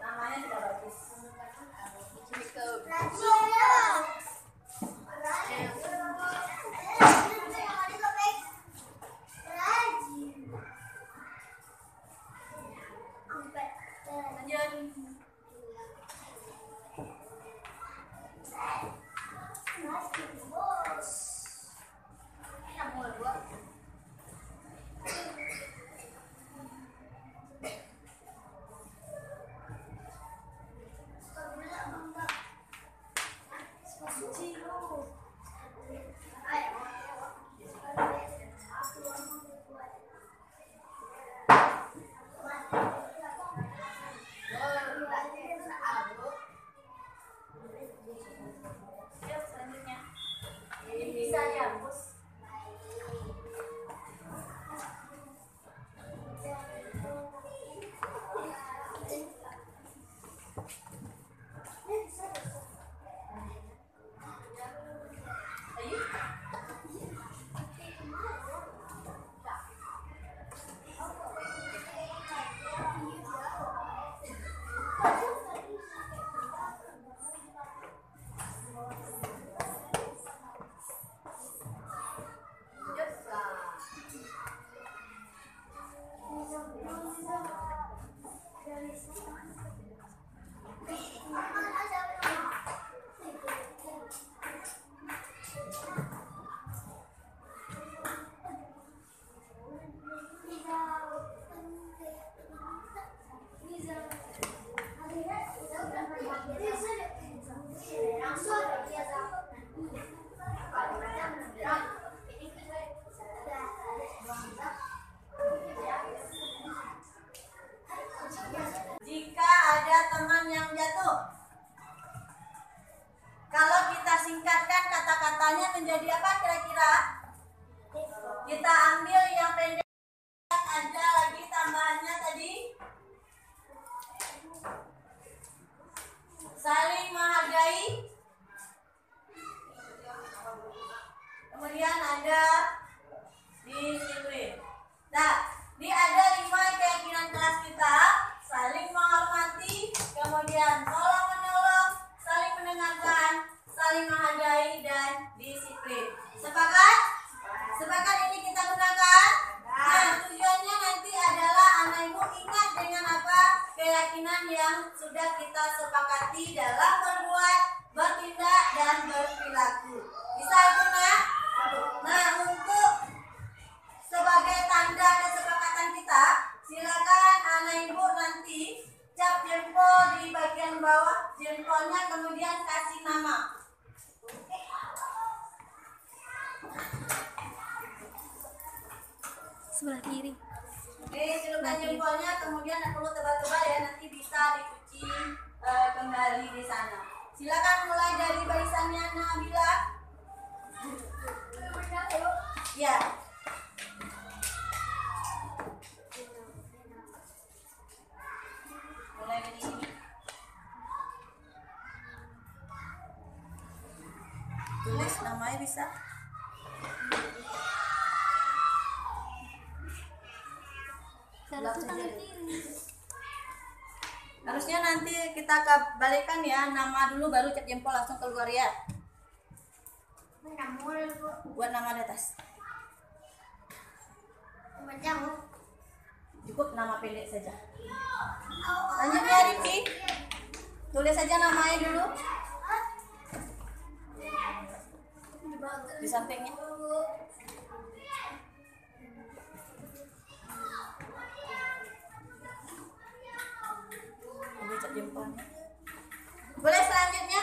Namanya sudah bagus. Jika ada teman yang jatuh, kalau kita singkatkan kata-katanya menjadi apa kira-kira? Kita ambil yang pendek, ada lagi tambahannya tadi. Saling menghargai. Kemudian ada disiplin. Nah, ini ada 5 keyakinan kelas kita. Saling menghormati, kemudian tolong menolong, saling mendengarkan, saling menghargai, dan disiplin. Sepakat? Sepakat ini kita gunakan? Nah, tujuannya nanti adalah anak ibu ingat dengan apa keyakinan yang sudah kita sepakati dalam berbuat, bertindak, dan berperilaku. Bisa itu, Nak? Nah, untuk sebagai tanda kesepakatan kita, silakan anak ibu nanti cap jempol di bagian bawah jempolnya, kemudian kasih nama. Sebelah kiri. Oke, celupkan jempolnya, kemudian perlu tebal-tebal ya, nanti bisa dicuci kembali di sana. Silakan mulai dari barisannya Nabila. Ya. Mulai dari sini. Tulis namanya bisa. Harusnya nanti kita balikan ya, nama dulu baru cap jempol langsung keluar ya. Buat nama di atas. Cukup nama pendek saja. Lanjut ya Rifki. Tulis saja namanya dulu. Di sampingnya. Ambil cap jempolnya. Boleh selanjutnya?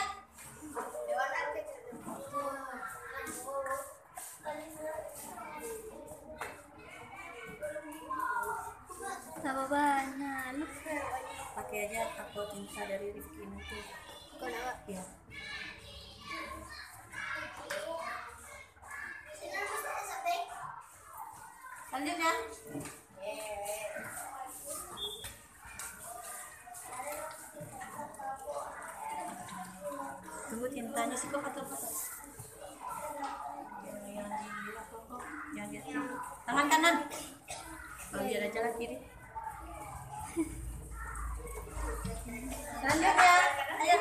Sama banyak. Pakai aja aku tinta dari Rifki nanti. Ya. Lanjutnya. Tunggu tintanya sih kok atau yang di tangan kanan. Oh, biar aja lah kiri. Lanjut ya. Ayo.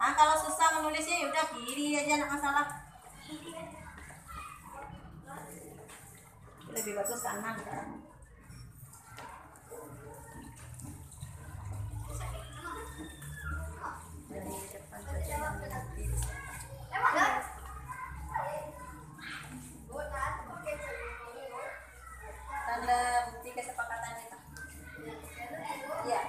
Nah, kalau susah menulisnya ya udah kiri aja, enggak masalah. Lebih bagus kanan kan. Dari depan saja yang nanti. Tanda bukti kesepakatan kita. Ya.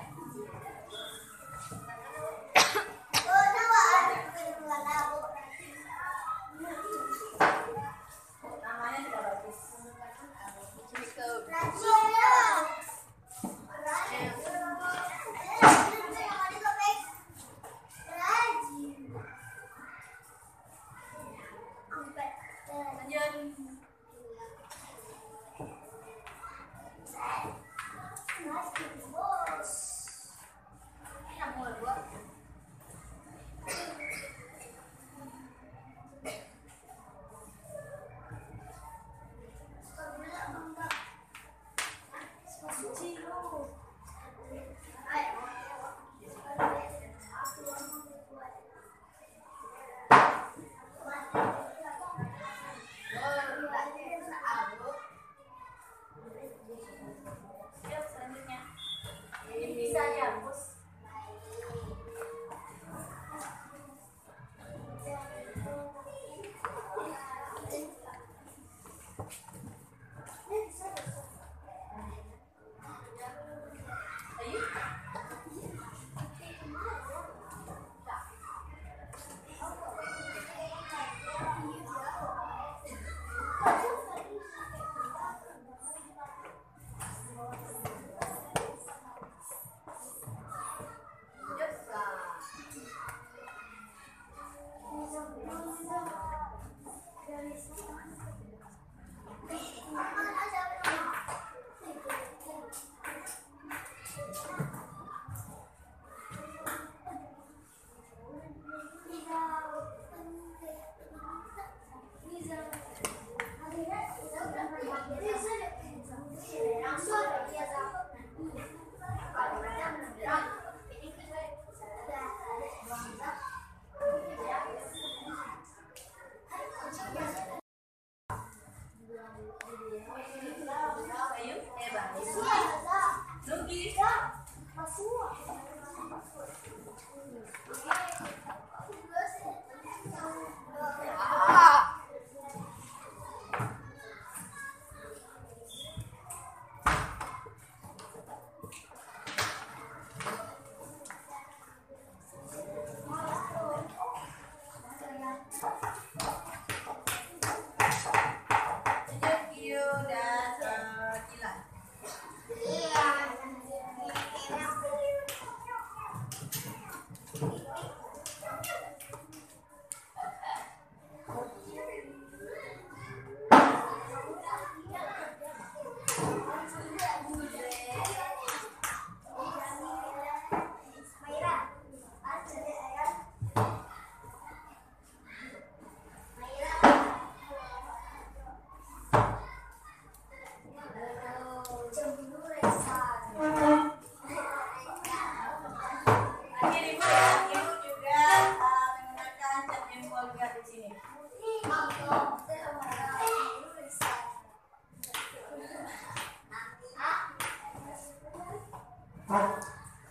semua lihat di sini.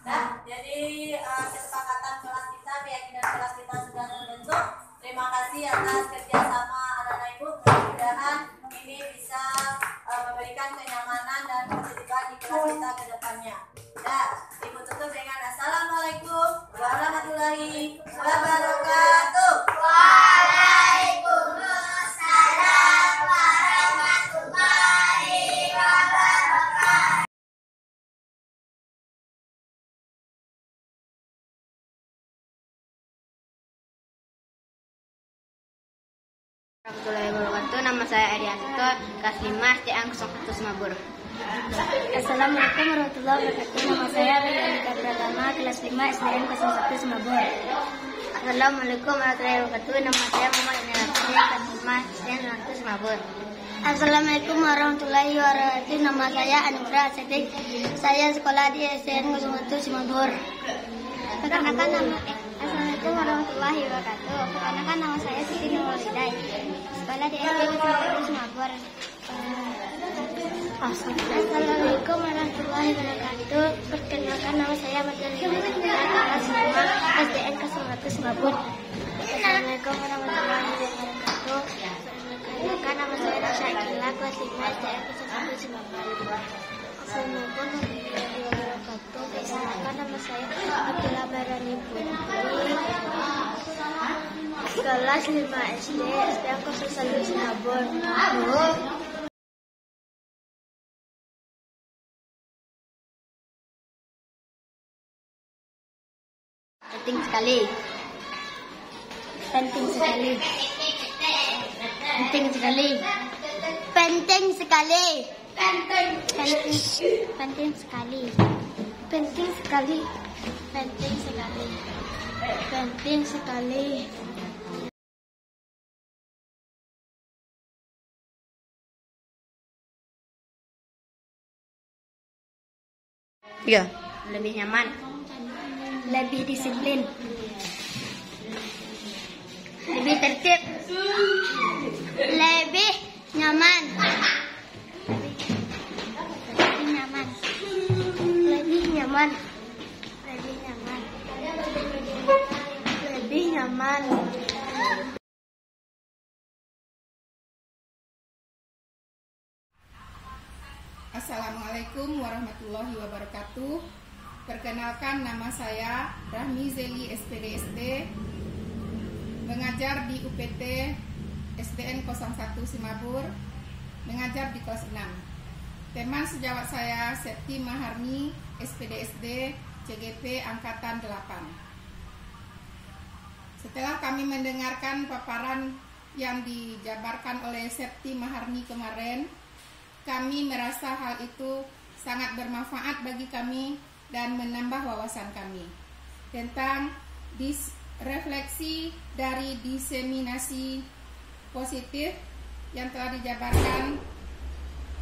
Nah, jadi kesepakatan kelas kita, keyakinan kelas kita sudah terbentuk. Terima kasih atas kerjasama anak-anak ibu. Mudah-mudahan ini bisa memberikan kenyamanan dan ketertiban di kelas kita ke depannya. Nah, ibu tutup dengan assalamualaikum warahmatullahi wabarakatuh. Waalaikumsalam warahmatullahi wabarakatuh. Warahmatullahi wabarakatuh. Nama saya Arianto, kelas 5 SDN 01 Semabur. Assalamualaikum warahmatullahi wabarakatuh. Nama saya Ridha Pratama, kelas 5 SDN 01 Semabur. Assalamualaikum warahmatullahi wabarakatuh. Nama saya Muhammad Inarafri, kelas 5 SDN 01 Semabur. Assalamualaikum warahmatullahi wabarakatuh. Nama saya Anura Asetik. Saya sekolah di SDN 01 Semabur. Perkenalkan nama Assalamualaikum warahmatullahi wabarakatuh. Perkenalkan nama saya Siti Nurwaliday. Sekolah di SDN 01 Semabur. Assalamualaikum warahmatullahi wabarakatuh. Perkenalkan nama saya Madalina kelas 5 SDN 01 Semabur. Assalamualaikum warahmatullahi wabarakatuh. Perkenalkan nama saya Rasha Akila kelas 5 SDN 01 Semabur. Assalamualaikum warahmatullahi wabarakatuh. Perkenalkan nama saya Akila Barani Putri kelas 5 SD SDN 01 Semabur. Penting sekali. Penting sekali. Penting sekali. Penting sekali. Penting sekali. Penting sekali. Penting sekali. Penting sekali. Tiga. Lebih nyaman. Lebih disiplin. Lebih tertib. Lebih nyaman. Lebih nyaman. Lebih nyaman. Lebih nyaman. Lebih nyaman. Assalamualaikum warahmatullahi wabarakatuh. Perkenalkan, nama saya Rahmi Zeli SPDSD, mengajar di UPT SDN 01 Semabur, mengajar di kelas 6. Teman sejawat saya Septi Maharni SPDSD CGP Angkatan 8. Setelah kami mendengarkan paparan yang dijabarkan oleh Septi Maharni kemarin, kami merasa hal itu sangat bermanfaat bagi kami dan menambah wawasan kami tentang refleksi dari diseminasi positif yang telah dijabarkan.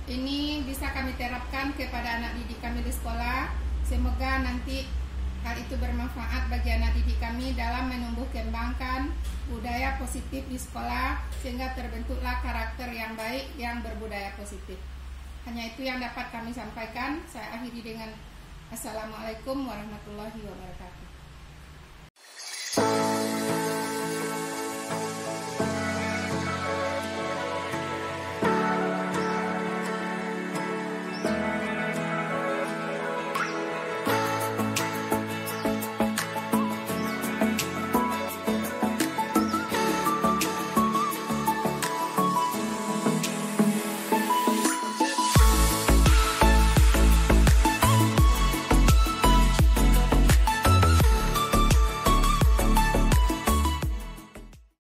Ini bisa kami terapkan kepada anak didik kami di sekolah. Semoga nanti hal itu bermanfaat bagi anak didik kami dalam menumbuh kembangkan budaya positif di sekolah, sehingga terbentuklah karakter yang baik yang berbudaya positif. Hanya itu yang dapat kami sampaikan. Saya akhiri dengan Assalamualaikum warahmatullahi wabarakatuh.